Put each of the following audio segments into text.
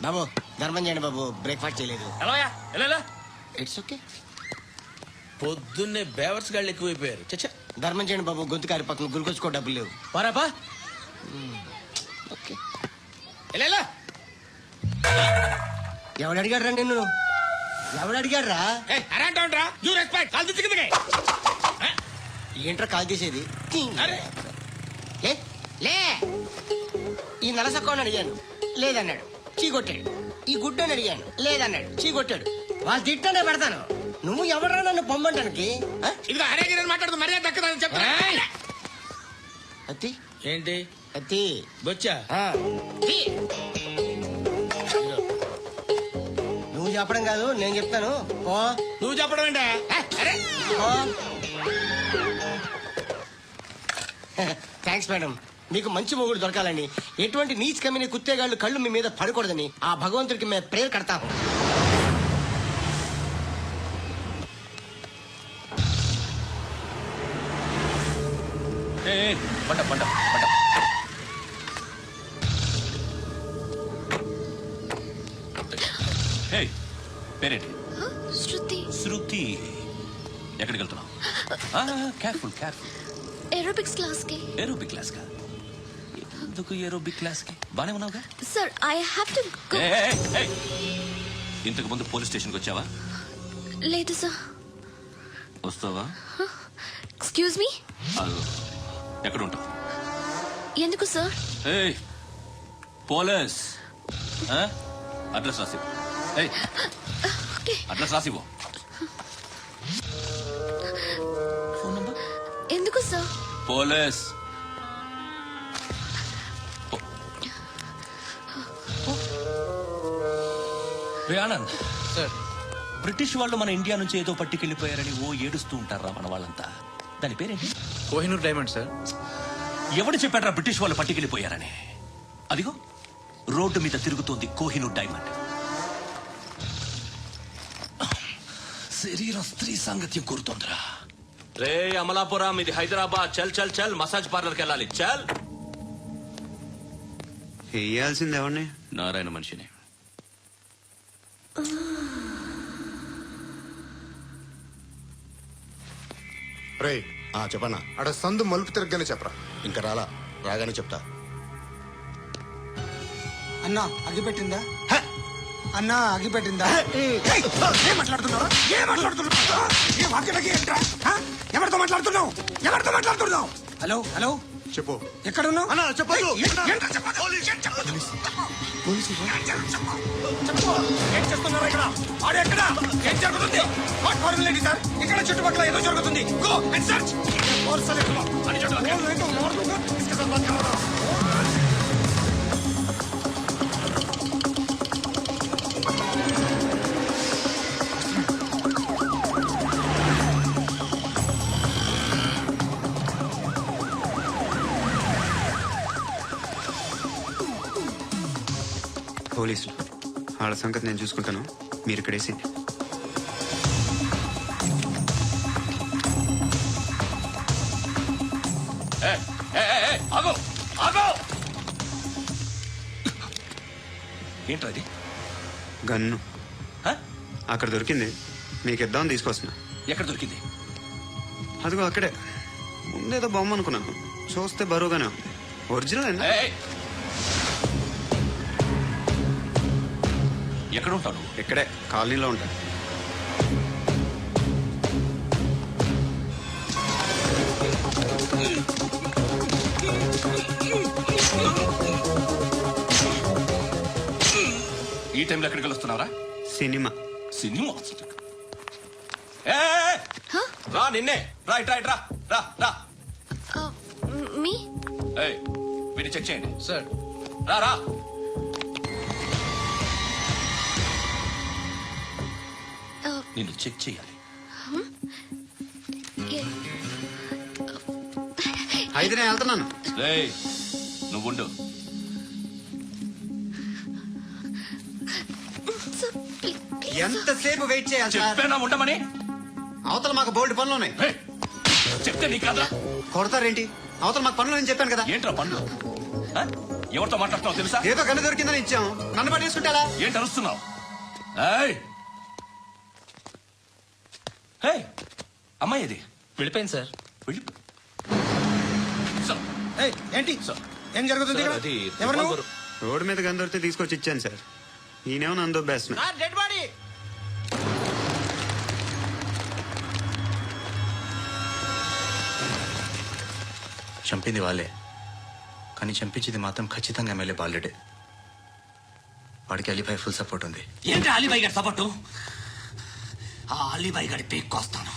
బాబు ధర్మం చేయండి బాబు, బ్రేక్ఫాస్ట్ చేయలేదు. It's okay. పొద్దున్నే బేవర్స్ గాళ్ళు ఎక్కువైపోయారు. చచ్చా, ధర్మం చేయండి బాబు, గొంతు కారి పక్కన గురికొచ్చుకో డబ్బులు లేవు. పారాపా. ఓకే. ఎవడు అడిగాడు రా నిన్ను? ఎవడు అడిగాడు రా? ఏంట్రా కాల్ తీసేది? లే. ఈ నలసక్కని అడిగాను, లేదన్నాడు, చీ కొట్టాడు. ఈ గుడ్డని అడిగాను, లేదన్నాడు, చీ కొట్టాడు. వాళ్ళు తిట్టానే పెడతాను. నువ్వు ఎవడరా నన్ను పొమ్మంటానికి? మాట్లాడుతూ మర్యాద దక్కదని చెప్తా. అత్తి ఏంటి అత్తి బొచ్చా? నువ్వు చెప్పడం కాదు, నేను చెప్తాను. ఓ నువ్వు చెప్పడం ఏంటా? Thanks madam. మీకు మంచి మొగుడు దొరకాలని, ఎటువంటి నీచ్ కమ్మిన కుత్తేగాళ్ళు కళ్ళు మీ మీద పడకూడదని ఆ భగవంతుడికి మేము ప్రేయర్ కడతాము. పేరేంటి? శృతి. శృతి. ఎక్కడికి వెళ్తున్నావు? Careful careful. ఏరోబిక్స్ క్లాస్ కి. ఏరోబిక్ క్లాస్ కా? ఎందుకు ఏరోబిక్ క్లాస్ కి? బానే ఉన్నావుగా? Sir I have to go. ఇంతకు ముందు పోలీస్ స్టేషన్కి వచ్చావా? లేదు సార్. వస్తావా? Excuse me. ఎక్కడ ఉంటావు? ఎందుకు సార్? పోలీస్ అడ్రస్ రాసివ్వు. అడ్రస్ రాసివ్వు. Phone number. ఎందుకు sir? Police. Anand sir, British వాళ్ళు మన ఇండియా నుంచి ఏదో పట్టుకెళ్లిపోయారని ఏడుస్తూ ఉంటారా మన వాళ్ళంతా? దాని పేరేంటి? Kohinoor diamond sir. ఎవడు చెప్పాడ్రా బ్రిటిష్ వాళ్ళు పట్టుకెళ్లిపోయారని? అదిగో రోడ్డు మీద తిరుగుతోంది కోహినూర్ డైమండ్. శరీరం స్త్రీ సాంగత్యం కోరుతోందిరా. రే అమలాపురం, ఇది హైదరాబాద్. చల్ చల్ చల్, మసాజ్ పార్లర్కి వెళ్ళాలి. చల్. వేయాల్సింది ఎవరిని? నారాయణ మనిషిని. రే చెప్పన్నా. అక్కడ సందు మలుపు తిరగగానే చెప్పరా. ఇంకా రాగానే చెప్తా. అన్నా అగిపెట్టిందా? అన్నా అగిపెట్టిందా? ఏం మాట్లాడుతున్నావు? ఎవరితో మాట్లాడుతున్నావు? హలో హలో, చెప్పు. ఎక్కడున్నావు? చెప్పదు. ఏం చేస్తున్నారు ఇక్కడ? ఆడు ఎక్కడ? ఏం జరుగుతుంది? సార్ ఇక్కడ చుట్టుపక్కల ఏదో జరుగుతుంది. Go and search. పోలీసులు వాళ్ళ సంగతి నేను చూసుకుంటాను. మీరు ఇక్కడ వేసింది. ఏంట్రా ఇది? గన్ను అక్కడ దొరికింది. మీకు ఇద్దామని తీసుకొస్తున్నా. ఎక్కడ దొరికింది? అదిగో అక్కడే. ముందేదో బొమ్మ అనుకున్నాను, చూస్తే బరువుగానే ఉంది. ఒరిజినల్ అండి. ఎక్కడ ఉంటావు నువ్వు? ఇక్కడే కాలనీలో ఉంటాను. ఈ టైంలో ఎక్కడికి వస్తున్నావురా? సినిమా. సినిమా రా. నిన్నే రా. ఇట్రా ఇట్రా. రా రా. మీ వీడిని చెక్ చేయండి సార్. రా రా. నిన్ను చెక్ చేయాలి. అయితే నేను వెళ్తున్నాను. నువ్వుండు. ఎంతసేపు వెయిట్ చేయాలి? చెప్పేనా ఉండమని? అవతల మాకు బోల్డ్ పనులు ఉన్నాయి. చెప్తే నీకు కదా కొడతారేంటి? అవతల మాకు పనులు నేను చెప్పాను కదా. ఏంట్రా పనులు? ఎవరితో మాట్లాడుతున్నావు తెలుసా? ఏదో గన్ను దొరికిందని ఇచ్చాం, నన్ను పట్టేసుకుంటా. ఏంటి అరుస్తున్నావు? ఏయ్! ఏయ్! అమ్మాయి ఇది వెళ్ళిపోయింది సార్. వెళ్ళి ఏయ్, ఏంటి ఏం జరుగుతుంది ఇక్కడ? అది ఎవరు నువ్వు? రోడ్డు మీద గన్ను దొరికితే తీసుకొచ్చి ఇచ్చాను సార్. ఈయనేమో నందో బెస్ట్. Dead body. చంపింది వాళ్ళే, కానీ చంపించింది మాత్రం ఖచ్చితంగా ఎమ్మెల్యే బాలుడే. వాడికి అలీపై ఫుల్ సపోర్ట్ ఉంది. ఏంటి అలీబాయి గారి సపోర్టు? ఆ అలీబాయి గారి పీక్ కోస్తాను,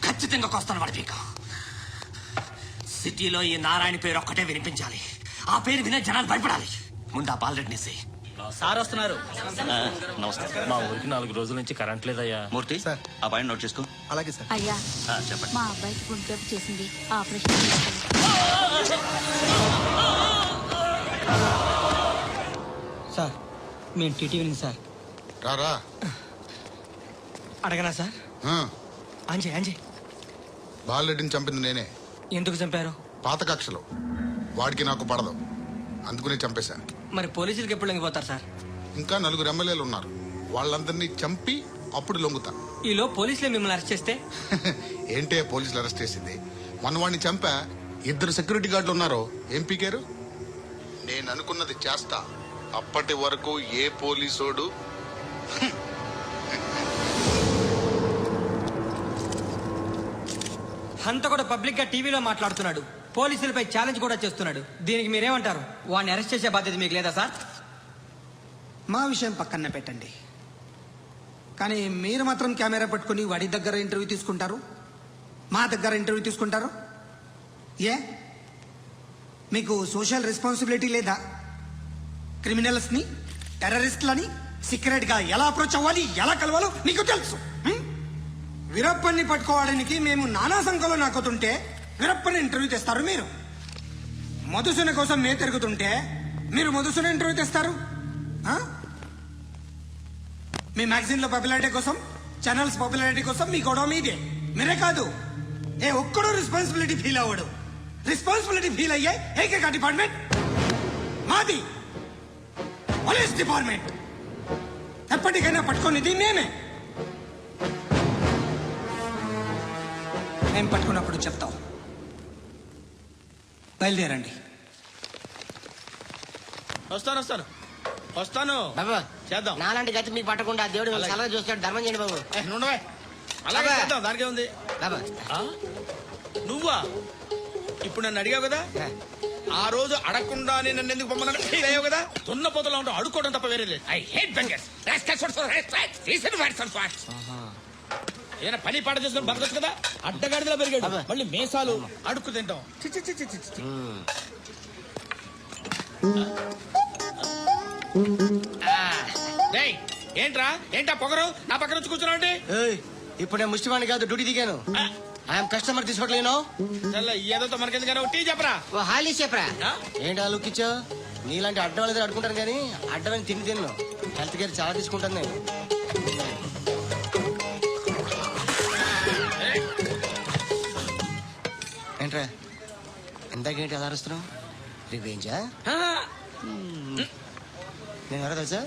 ఖచ్చితంగా కోస్తాను వాడి పీక. సిటీలో ఈ నారాయణ పేరు ఒక్కటే వినిపించాలి. ఆ పేరు వినే జనాలు భయపడాలి. ముందు ఆ బాలరెడ్డినేసి. సార్ వస్తున్నారు. నమస్కారం. మా ఊరికి 4 రోజుల నుంచి కరెంట్ లేదయ్యా. మూర్తి ఆ పాయింట్ నోట్ చేసుకో. అలాగే సార్. అయ్యా, చెప్పండి. మా అబ్బాయికి గుండె జబ్బు చేసింది, ఆపరేషన్ చేయాలి. సార్ మేము టీటీవీ సార్. రారా. అడగనా సార్? అంజయ్ అంజయ్ బాలరెడ్డిని చంపింది నేనే. ఎందుకు చంపారు? పాత కక్షలో వాడికి నాకు పడదు, అందుకునే చంపేశా. మరి పోలీసులకు ఎప్పుడు లొంగిపోతారు సార్? ఇంకా 4 ఎమ్మెల్యేలు ఉన్నారు, వాళ్ళందరినీ చంపి అప్పుడు లొంగుతా. ఈలో పోలీసులే మిమ్మల్ని అరెస్ట్ చేస్తే? ఏంటే పోలీసులు అరెస్ట్ చేసింది? మన వాడిని చంపా, 2 సెక్యూరిటీ గార్డులు ఉన్నారు, ఏం పీకారు? నేను అనుకున్నది చేస్తా, అప్పటి వరకు ఏ పోలీసోడు అంత కూడా పబ్లిక్ గా టీవీలో మాట్లాడుతున్నాడు, పోలీసులపై ఛాలెంజ్ కూడా చేస్తున్నాడు. దీనికి మీరేమంటారు? వాడిని అరెస్ట్ చేసే బాధ్యత మీకు లేదా సార్? మా విషయం పక్కన పెట్టండి, కానీ మీరు మాత్రం కెమెరా పట్టుకుని వాడి దగ్గర ఇంటర్వ్యూ తీసుకుంటారు, మా దగ్గర ఇంటర్వ్యూ తీసుకుంటారు. ఏ మీకు సోషల్ రెస్పాన్సిబిలిటీ లేదా? క్రిమినల్స్ని, టెర్రరిస్టులని సీక్రెట్ గా ఎలా అప్రోచ్ అవ్వాలి, ఎలా కలవాలో మీకు తెలుసు. వీరప్పన్ని పట్టుకోవడానికి మేము నానా సంఖ్యలో నాకుతుంటే వీరప్పని ఇంటర్వ్యూ తెస్తారు మీరు. మధుసూన కోసం మే తిరుగుతుంటే మీరు మధుసూన ఇంటర్వ్యూ తెస్తారు. మీ మ్యాగజైన్ లో పాపులారిటీ కోసం, ఛానల్స్ పాపులారిటీ కోసం మీ గొడవ మీదే. మీరే కాదు, ఏ ఒక్కడో రెస్పాన్సిబిలిటీ ఫీల్ అవ్వడు. రెస్పాన్సిబిలిటీ ఫీల్ అయ్యే ఏకైక డిపార్ట్మెంట్ మాది, పోలీస్ డిపార్ట్మెంట్. ఎప్పటికైనా పట్టుకునేది మేమే. మేము పట్టుకున్నప్పుడు చెప్తాం. బయలుదేరండి. వస్తాను. బాబు చేద్దాం. నాలాంటి గతి మీకు పట్టకుండా దేవుడు మిమ్మల్ని సలహా చూస్తాడు. ధర్మం చేయండి బాబు. నుండవే, అలాగే అబ్బా. చేద్దాం, దానికే ఉంది. బాబు నువ్వా ఇప్పుడు నన్ను అడిగావు కదా, ఆ రోజు అడగకుండానే నన్ను ఎందుకు పొమ్మన్నాడు ఫీల్ అయ్యావు కదా. దున్న పోతలో ఉంటావు, అడుక్కోవడం తప్ప వేరే లేదు. I hate bangers. ఏదైనా పని పాట చేసుకుని బతకొచ్చు కదా. అడ్డగాడిదలా పెరిగాడు, అబ్బా. మళ్ళీ మేసాలు అడుక్కు తింటాం. చి, చి, చి, చి, చి, చి. డేయ్, ఏంటా పొగరు నా పక్కన వచ్చి కూర్చున్నావు అంటే? ఏయ్, ఇప్పుడు నేను ముష్టివాణి కాదు, డ్యూటీ దిగాను. ఐఎమ్ కస్టమర్ తీసుకోవట్లేను. ఏదో మనకెందుకైనా టీ చెప్పరా. ఓ హాలీ చెప్పరా. ఆ? ఏంటి ఆ లుక్ ఇచ్చావు? నీలాంటి అడ్డం వాళ్ళ దగ్గర అడుకుంటాను కానీ అడ్డమని తిన్ను. హెల్త్ కేర్ చాలా తీసుకుంటాను నేను. ఏంట్రా ఇందాకేంటి అలా అరుస్తున్నావు? రివేంజా? నేను ఎవరో తెలుసా?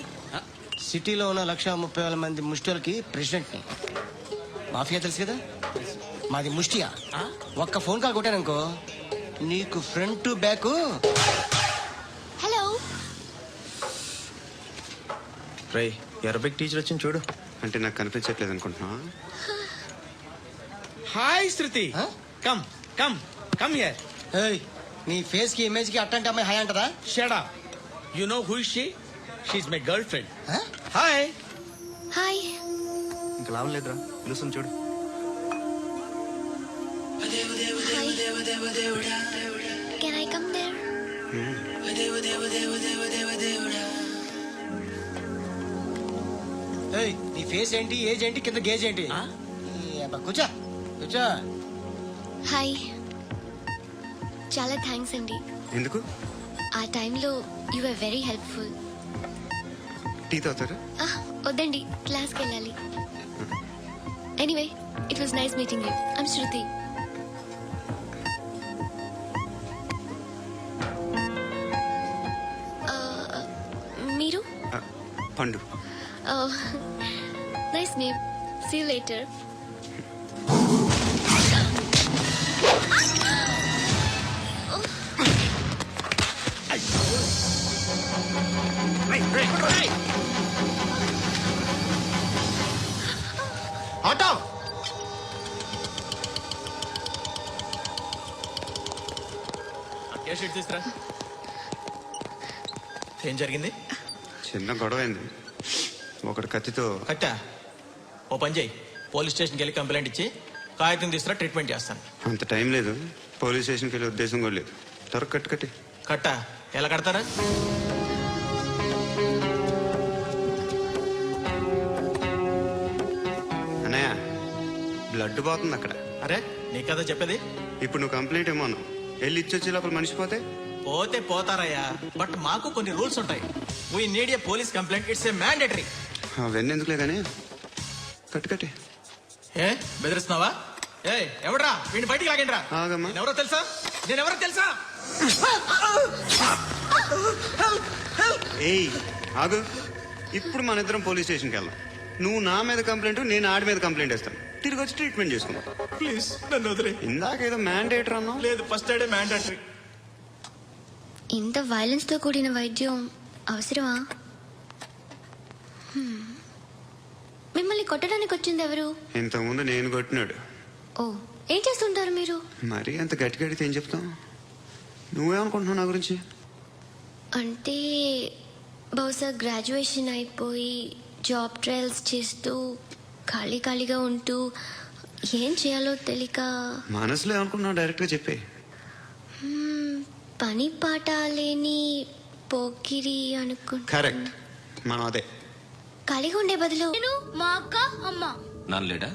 సిటీలో ఉన్న 130,000 మంది ముష్టిలకి ప్రెసిడెంట్ని. మాఫియా తెలుసు కదా, మాది ముష్టియా. ఒక్క ఫోన్ కాల్ కొట్టాననుకో నీకు ఫ్రంట్ టు బ్యాక్. హలో, రై అరబిక్ టీచర్ వచ్చింది చూడు. అంటే నాకు కనిపించట్లేదు అనుకుంటున్నా. Hi Shruti, Huh? Come come come here. ఏయ్, నీ ఫేస్ కి ఇమేజ్ కి అట్టంటే అమ్మాయి హాయ్ అంటదా? Shut up. You know who is she? She is my girlfriend. Huh? Hi. Hi. ఇంకా లాభం లేదురా, పిలుస్తుంది చూడు. Can I come there? ఏయ్, నీ ఫేస్ ఏంటి, ఏజ్ ఏంటి, కింద గేజ్ ఏంటి? ఈ అబ్బా, కూర్చో కూర్చో. హాయ్. చాలా థ్యాంక్స్ అండి. ఎందుకు? ఆ టైంలో you are very helpful. Tea తాగుతారా? వద్దండి, క్లాస్కి వెళ్ళాలి. Anyway, it was nice meeting you. I'm Shruti. పండు. Oh, nice name. See you later. Auto ఏ షీట్ తీసుకురా. ఏం జరిగింది? చిన్న గొడవ అయింది. ఒకటి కత్తితో. కట్టా. ఓ పని చేయి, పోలీస్ స్టేషన్కి వెళ్ళి కంప్లైంట్ ఇచ్చి కాగితం తీసుకురా, ట్రీట్మెంట్ చేస్తాను. అంత టైం లేదు. పోలీస్ స్టేషన్కి వెళ్ళే ఉద్దేశం కూడా లేదు. త్వరగా కట్టి. కట్టా. ఎలా కడతారా? అన్నయ్య, బ్లడ్ పోతుంది అక్కడ. అరే నీ కదా చెప్పేది. ఇప్పుడు నువ్వు కంప్లైంట్ ఏమో అన్నావు. వెళ్ళి ఇచ్చొచ్చే లోపల మనిషి పోతే పోతే పోతారయ్యా, బట్ మాకు కొన్ని రూల్స్ ఉంటాయి. We need a police complaint, it's a mandatory. అవన్నీ ఎందుకులే కానీ కట్టి. ఏ బెదిరిస్తున్నావా? ఏ ఎవడ్రా వీడిని బయటికి లాగండి రా. ఆగమ్మా. ఎవరో తెలుసా? నేనెవరో తెలుసా? ఏయ్ ఆగు. ఇప్పుడు మన ఇద్దరం పోలీస్ స్టేషన్కి వెళ్దాం. నువ్వు నా మీద కంప్లైంట్, నేను ఆడి మీద కంప్లైంట్ వేస్తాను. తిరిగి వచ్చి ట్రీట్మెంట్ చేసుకుందాం. ప్లీజ్ నన్ను వదిలే. ఇందాక ఏదో మ్యాండేటర్ అన్నావు. లేదు, ఫస్ట్ ఎయిడే మ్యాండేటరీ. ఇంత వైలెన్స్ తో కూడిన వైద్యం అవసరమా? మిమ్మల్ని కొట్టడానికి వచ్చింది ఎవరు? ఇంతకుముందు నేను కొట్టినాడు. ఓ, ఏం చేస్తుంటారు మీరు? మరీ అంత గట్టి గడితే ఏం చెప్తాం? నువ్వేమనుకుంటున్నావు నా గురించి? అంటే బహుశా గ్రాడ్యుయేషన్ అయిపోయి జాబ్ ట్రయల్స్ చేస్తూ ఖాళీగా ఉంటూ ఏం చేయాలో తెలియక. మనసులో ఏమనుకుంటున్నావు డైరెక్ట్గా చెప్పే. పని పాట లేని పోకిరి అనుకుంటా. కరెక్ట్, మనం అదే. ఖాళీగా ఉండే బదులు నేను, మా అక్క, అమ్మ. నాన్నలేడా?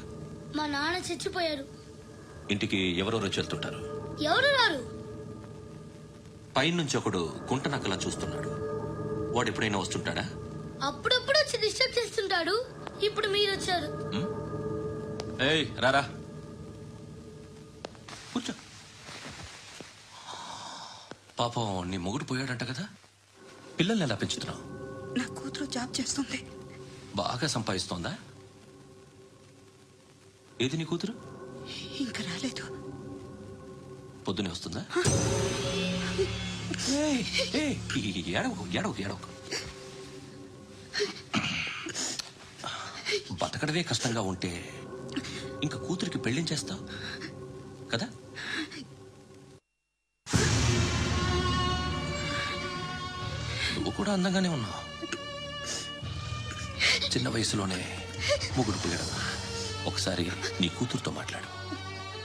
మా నాన్న చచ్చిపోయారు. ఇంటికి ఎవరెవరో వెళ్తుంటారు. ఎవరు రారు. పైనుంచి ఒకడు గుంట నక్కలా చూస్తున్నాడు. వాడు ఎప్పుడైనా వస్తుంటాడా? అప్పుడప్పుడు వచ్చి డిస్టర్బ్ చేస్తుంటాడు. ఇప్పుడు మీరు వచ్చారు. ఏయ్ రారా, కూర్చో. పాపం నీ మొగుడు పోయాడంట కదా, పిల్లల్ని ఎలా పెంచుతున్నావు? నా కూతురు జాబ్ చేస్తుంది. బాగా సంపాదిస్తోందా? ఏది నీ కూతురు? ఇంకా రాలేదు. పొద్దునే వస్తుందా? ఏయ్, ఏయ్, ఏడవకు. బతకడమే కష్టంగా ఉంటే ఇంకా కూతురికి పెళ్లించేస్తావు కదా? నువ్వు కూడా అందంగానే ఉన్నావు. చిన్న వయసులోనే ముగ్గురు పోయాడు. ఒకసారి నీ కూతురుతో మాట్లాడు.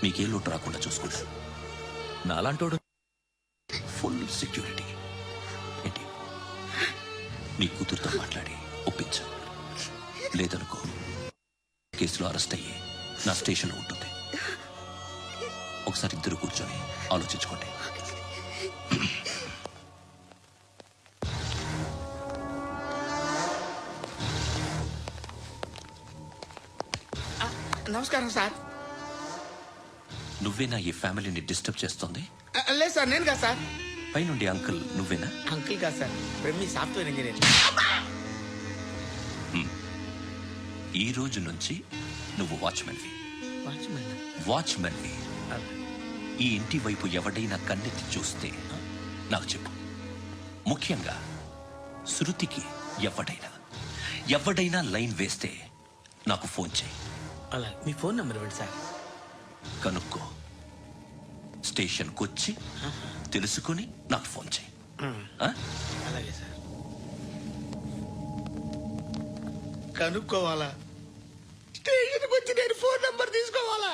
మీకే లోటు రాకుండా చూసుకుంటా. నాలాంటోడు ఫుల్ సెక్యూరిటీ. ఏంటి, నీ కూతురుతో మాట్లాడి ఒప్పించు. లేదనుకో, కేసులో అరెస్ట్ అయ్యి నా స్టేషన్లో ఉంటుంది. ఒకసారి ఇద్దరు కూర్చొని ఆలోచించుకోండి. నమస్కారం సార్. నువ్వేనా ఈ ఫ్యామిలీని డిస్టర్బ్ చేస్తుంది? లేదు సార్, నేను కాదు సార్. పైనుండి అంకుల్ నువ్వేనా? అంకుల్ కాదు సార్, బ్రహ్మి సాఫ్ట్వేర్ ఇంజనీర్. ఈ రోజు నుంచి నువ్వు వాచ్మెన్వి. ఈ ఇంటి వైపు ఎవడైనా కన్నెత్తి చూస్తే నాకు చెప్పు. ముఖ్యంగా శృతికి ఎవడైనా లైన్ వేస్తే నాకు ఫోన్ చేయి. అలా మీ ఫోన్ నెంబర్ ఇవ్వండి సార్. కనుక్కో, స్టేషన్కి వచ్చి తెలుసుకుని నాకు ఫోన్ చేయి. అలాగే సార్. కనుక్కోవాలా? స్టేషన్కి వచ్చి నేను ఫోన్ నెంబర్ తీసుకోవాలా?